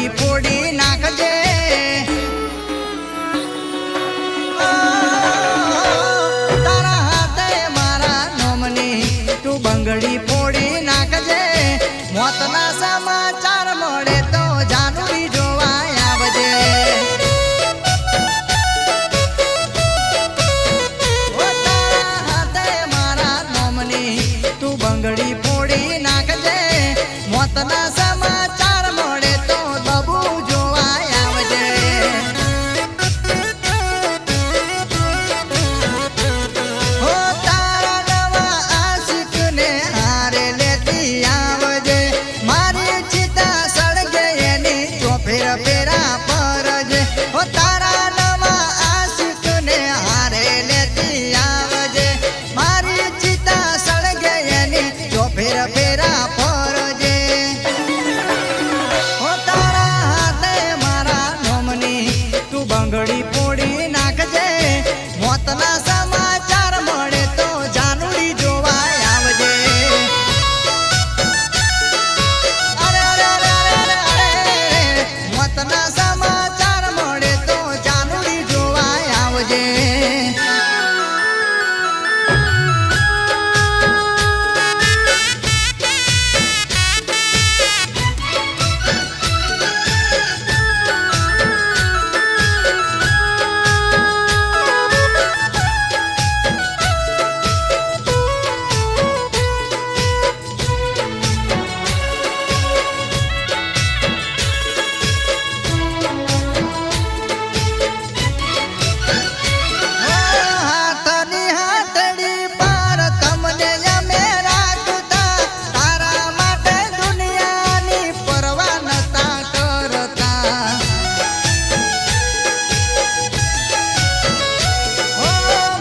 બંગડી ફોડી નાખજે તારા હાથે મારા નોમની તું બંગડી ફોડી નાખજે મોતના સમાચાર મળે તો જાનુડી જોવા આવજે તારા હાથે મારા નોમની તું બંગડી ફોડી નાખજે મોતના સમાચાર મળે તો દબુ જોવા આવજે હો તારા નવા આશિકને હારે લેતી આવજે મારી ચિતા સળગે એની ચોફેર ફેરા પરજે હો તારા નવા આશિકને હારે લેતી આવજે મારી ચિતા સળગે એની ચોફેર ફેરા પરજે હો તારા હાથે મારા નોમની તું બંગડી ફોડી નાખજે મોતના સમાચાર મળે તો જાનુડી જોવા આવજે અરે અરે અરે અરે અરે મોતના સમાચાર મળે તો જાનુડી જોવા આવજે હાથની હાથડી પાર તમને અમે રાખતા તારા માટે દુનિયાની પરવા નતા કરતા ઓ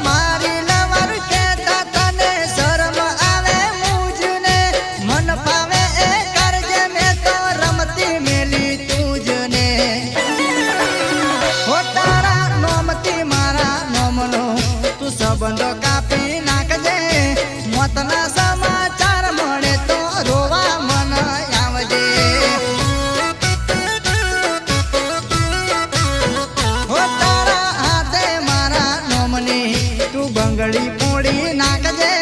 મારી લવર કહેતા તને શરમ આવે મુજને મન પાવે એ કરજે મેં તો રમતી મેલી તુજને હો તારા નોમતી મારા નોમનો તું સંબંધો કાપી નાખજે મોતના સમાચાર મળે તો રોવા મન આવજે હો તારા હાથે મારા નોમની તું બંગડી ફોડી નાખજે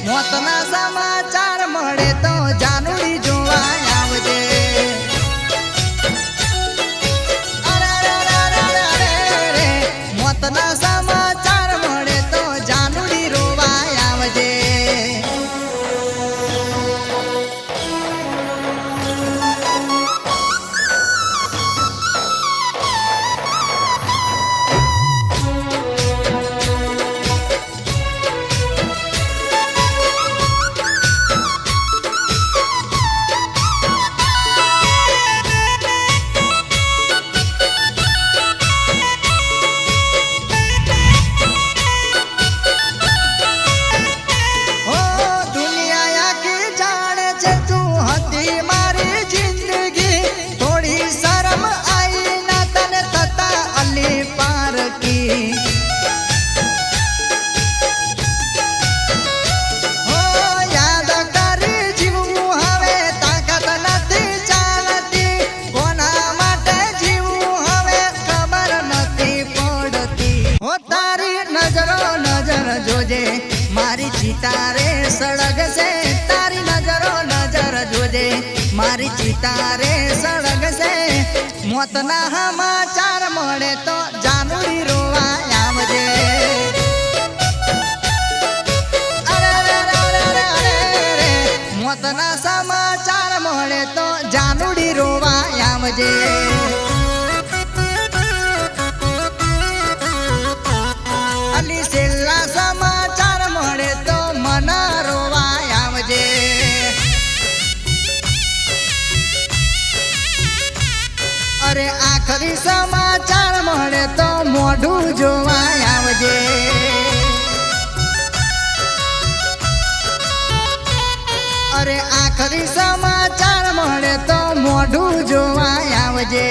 મોતના સમાચાર મળે તો જાનુડી જોવા આવજે અરે અરે અરે અરે અરે મોતના સમાચાર મળે તો જાનુડી રોવા આવજે ઓ દુનિયા આખી જાણે છે તું હતી મારી જિંદગી થોડી શરમ આઈ ના તને થતા અલી પારકી હો યાદ કરી જીવવું હવે તાકાત નથી ચાલતી કોના માટે જીવવું હવે ખબર નથી પડતી હો તારી નજરો નજર જોજે મારી ચિતારે સળગશે તારી નજરો નજર જોજે મારી ચિતારે સળગશે મોતના સમાચાર મળે તો જાનુડી રોવા આવજે અરે અરે અરે અરે અરે મોતના સમાચાર મળે તો જાનુડી રોવા આવજે અલી છેલ્લા સમાચાર મળે તો મન રોવા આવજે અરે આખરી સમાચાર મળે તો મોઢું જોવા આવજે અરે આખરી સમાચાર મળે તો મોઢું જોવા આવજે